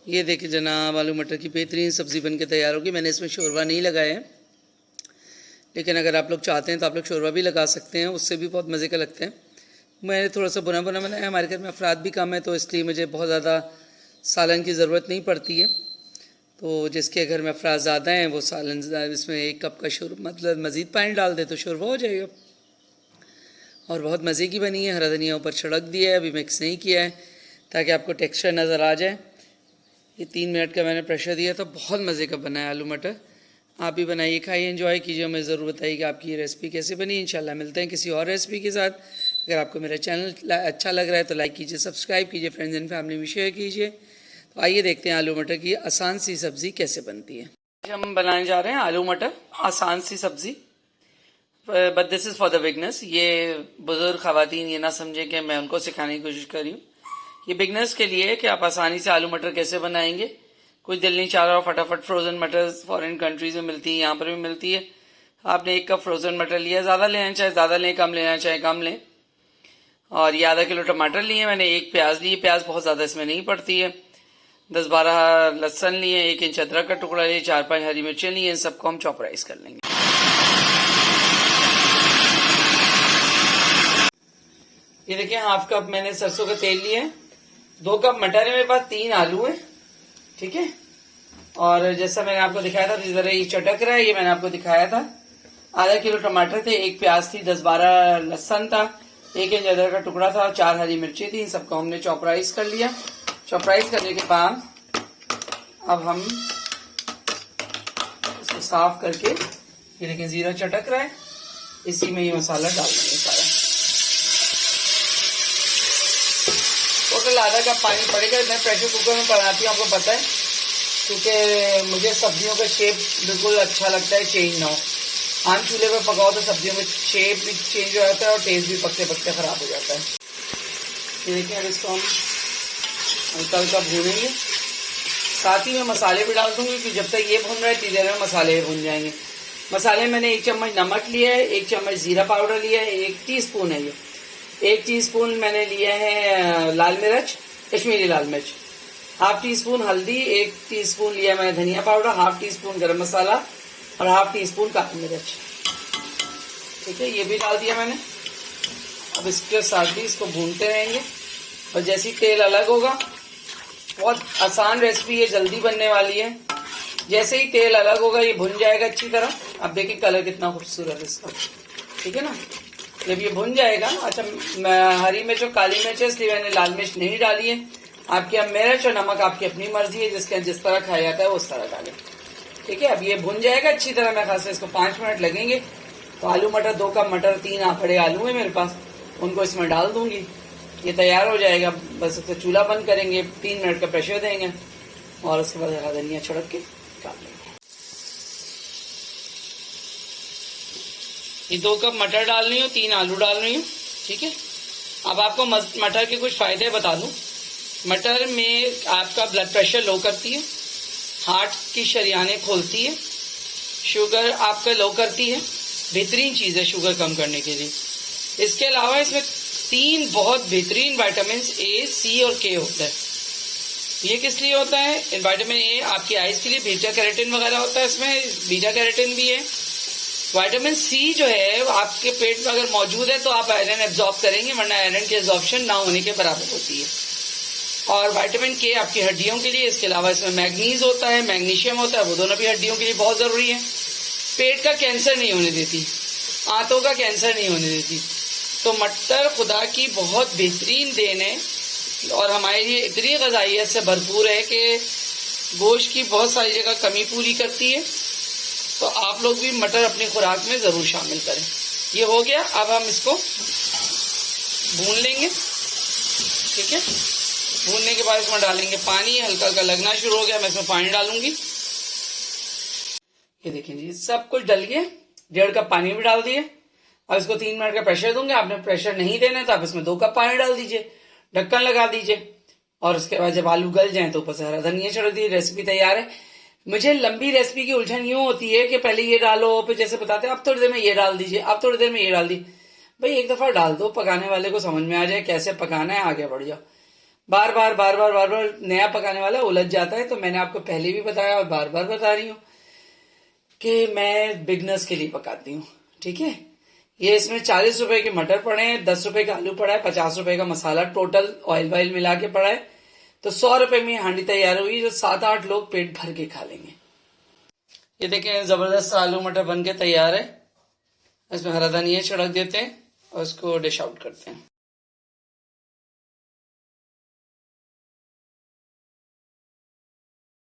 ये देखिए जनाब, आलू मटर की बेहतरीन सब्ज़ी बन के तैयार होगी। मैंने इसमें शोरबा नहीं लगाया है, लेकिन अगर आप लोग चाहते हैं तो आप लोग शोरबा भी लगा सकते हैं, उससे भी बहुत मज़े का लगता है। मैंने थोड़ा सा बुना बुना बनाया, हमारे घर में अफराद भी कम है तो इसलिए मुझे बहुत ज़्यादा सालन की ज़रूरत नहीं पड़ती है। तो जिसके घर में अफराद ज़्यादा हैं वो सालन इसमें 1 कप का मतलब मज़ीद पानी डाल दे तो शोरबा हो जाएगा। और बहुत मज़े की बनी है। हरा धनिया ऊपर छिड़क दिया है, अभी मिक्स नहीं किया है ताकि आपको टेक्सचर नज़र आ जाए। ये 3 मिनट का मैंने प्रेशर दिया था। बहुत मज़े का बना है आलू मटर। आप भी बनाइए, खाइए, एंजॉय कीजिए। हमें ज़रूर बताइए कि आपकी ये रेसिपी कैसे बनी। इंशाल्लाह मिलते हैं किसी और रेसिपी के साथ। अगर आपको मेरा चैनल अच्छा लग रहा है तो लाइक कीजिए, सब्सक्राइब कीजिए, फ्रेंड्स एंड फैमिली में शेयर कीजिए। तो आइए देखते हैं आलू मटर की आसान सी सब्ज़ी कैसे बनती है। हम बनाने जा रहे हैं आलू मटर, आसान सी सब्ज़ी, but this is for the beginners. ये बुजुर्ग ख़वातीन ये ना समझे कि मैं उनको सिखाने की कोशिश कर रही हूँ। ये बिगनर्स के लिए है कि आप आसानी से आलू मटर कैसे बनाएंगे। कुछ दिल नहीं चाह रहा, फटाफट फ्रोज़न मटर फॉरेन कंट्रीज़ में मिलती है, यहाँ पर भी मिलती है। आपने 1 कप फ्रोज़न मटर लिया, ज़्यादा लेना चाहे ज़्यादा लें, कम लेना चाहे कम लें। और ये आधा किलो टमाटर लिए मैंने, 1 प्याज लिए, प्याज बहुत ज़्यादा इसमें नहीं पड़ती है। 10-12 लहसुन लिए, 1 इंच अदरक का टुकड़ा लिए, 4-5 हरी मिर्चें लिए। इन सबको हम चॉपराइज कर लेंगे। ये देखिए 1/2 कप मैंने सरसों का तेल लिया है। 2 कप मटर है मेरे पास, 3 आलू है, ठीक है। और जैसा मैंने आपको दिखाया था, जिस तरह ये चटक रहा है, ये मैंने आपको दिखाया था। आधा किलो टमाटर थे, 1 प्याज थी, 10-12 लहसुन था, 1 इंच अदरक का टुकड़ा था और 4 हरी मिर्ची थी। इन सबको हमने चॉपराइज कर लिया। चॉपराइज करने के बाद अब हम इसको साफ करके, ये देखिए जीरा चटक रहा है, इसी में ये मसाला डाल देंगे सारा। टोटल आधा कप पानी पड़ेगा। मैं प्रेशर कुकर में बनाती हूँ, आपको पता है, क्योंकि मुझे सब्जियों का शेप बिल्कुल अच्छा लगता है, चेंज ना हो। आम चूल्हे पर पकाओ तो सब्जियों में शेप भी चेंज हो जाता है और टेस्ट भी पकते पकते खराब हो जाता है। ये देखिए अब इसको हम हल्का हल्का भूनेंगे। साथ ही में मसाले भी डाल दूंगी, क्योंकि जब तक ये भून रहा है इतनी देर में मसाले भून जाएंगे। मसाले मैंने 1 चम्मच नमक लिया है, 1 चम्मच जीरा पाउडर लिया है, 1 टीस्पून है ये, 1 टीस्पून मैंने लिया है लाल मिर्च, कश्मीरी लाल मिर्च, 1/2 टीस्पून हल्दी, 1 टीस्पून लिया मैंने धनिया पाउडर, 1/2 टीस्पून गरम मसाला और 1/2 टीस्पून काली मिर्च, ठीक है। ये भी डाल दिया मैंने। अब इसके साथ भी इसको भूनते रहेंगे और जैसे ही तेल अलग होगा, बहुत आसान रेसिपी है, जल्दी बनने वाली है। जैसे ही तेल अलग होगा ये भुन जाएगा अच्छी तरह। अब देखिए कलर कितना खूबसूरत है इसका, ठीक है ना। जब ये भुन जाएगा, अच्छा हरी मिर्च और काली मिर्च है इसलिए मैंने लाल मिर्च नहीं डाली है। आपके अब मिर्च और नमक आपकी अपनी मर्जी है, जिसके जिस तरह खाया जाता है उस तरह डालें, ठीक है। अब ये भुन जाएगा अच्छी तरह, मैं खास इसको 5 मिनट लगेंगे। तो आलू मटर, 2 कप मटर, 3 आखड़े आलू है मेरे पास, उनको इसमें डाल दूंगी। ये तैयार हो जाएगा। बस इसको चूल्हा बंद करेंगे, 3 मिनट का प्रेशर देंगे और उसके बाद हरा धनिया छिड़क के डाल देंगे। ये 2 कप मटर डाल रही हूँ, 3 आलू डाल रही हूँ, ठीक है। अब आपको मटर के कुछ फायदे बता दूं। मटर में आपका ब्लड प्रेशर लो करती है, हार्ट की शरियानें खोलती है, शुगर आपका लो करती है, बेहतरीन चीज़ है शुगर कम करने के लिए। इसके अलावा इसमें 3 बहुत बेहतरीन विटामिन ए, सी और के होता है। ये किस लिए होता है? विटामिन ए आपकी आइज के लिए, बीटा कैरोटीन वगैरह होता है इसमें, बीटा कैरोटीन भी है। विटामिन सी जो है आपके पेट में अगर मौजूद है तो आप आयरन एब्जॉर्ब करेंगे, वरना आयरन की एब्जॉर्प्शन ना होने के बराबर होती है। और विटामिन के आपकी हड्डियों के लिए। इसके अलावा इसमें मैग्नीज होता है, मैग्नीशियम होता है, वो दोनों भी हड्डियों के लिए बहुत जरूरी है। पेट का कैंसर नहीं होने देती, आंतों का कैंसर नहीं होने देती। तो मटर खुदा की बहुत बेहतरीन देन है और हमारे लिए इतनी ग़िज़ाइयत से भरपूर है कि गोश्त की बहुत सारी जगह कमी पूरी करती है। तो आप लोग भी मटर अपनी खुराक में ज़रूर शामिल करें। ये हो गया, अब हम इसको भून लेंगे, ठीक है। भूनने के बाद इसमें डालेंगे पानी, हल्का हल्का लगना शुरू हो गया, मैं इसमें पानी डालूंगी। ये देखिए जी सब कुछ डल गया, 1.5 कप पानी भी डाल दिए। अब इसको 3 मिनट का प्रेशर दूंगे। आपने प्रेशर नहीं देना है तो आप इसमें 2 कप पानी डाल दीजिए, ढक्कन लगा दीजिए और उसके बाद जब आलू गल जाए तो ऊपर से हरा धनिया छिड़क दीजिए। रेसिपी तैयार है। मुझे लंबी रेसिपी की उलझन यूं होती है कि पहले ये डालो, फिर जैसे बताते हैं अब थोड़ी देर में ये डाल दीजिए, अब थोड़ी देर में ये डाल दी। भाई एक दफा डाल दो, पकाने वाले को समझ में आ जाए कैसे पकाना है, आगे बढ़ जाओ। बार बार बार बार बार बार नया पकाने वाला उलझ जाता है। तो मैंने आपको पहले भी बताया और बार बार बता रही हूँ कि मैं बिगनर्स के लिए पकाती हूँ। ठीक है, ये इसमें 40 रुपए के मटर पड़े हैं, 10 रुपए का आलू पड़ा है, 50 रुपए का मसाला टोटल ऑयल वाइल मिला के पड़ा है। तो 100 रुपए में हांडी तैयार हुई जो 7-8 लोग पेट भर के खा लेंगे। ये देखें जबरदस्त आलू मटर बन के तैयार है। इसमें हरा धनिया छिड़क देते हैं और इसको डिश आउट करते हैं।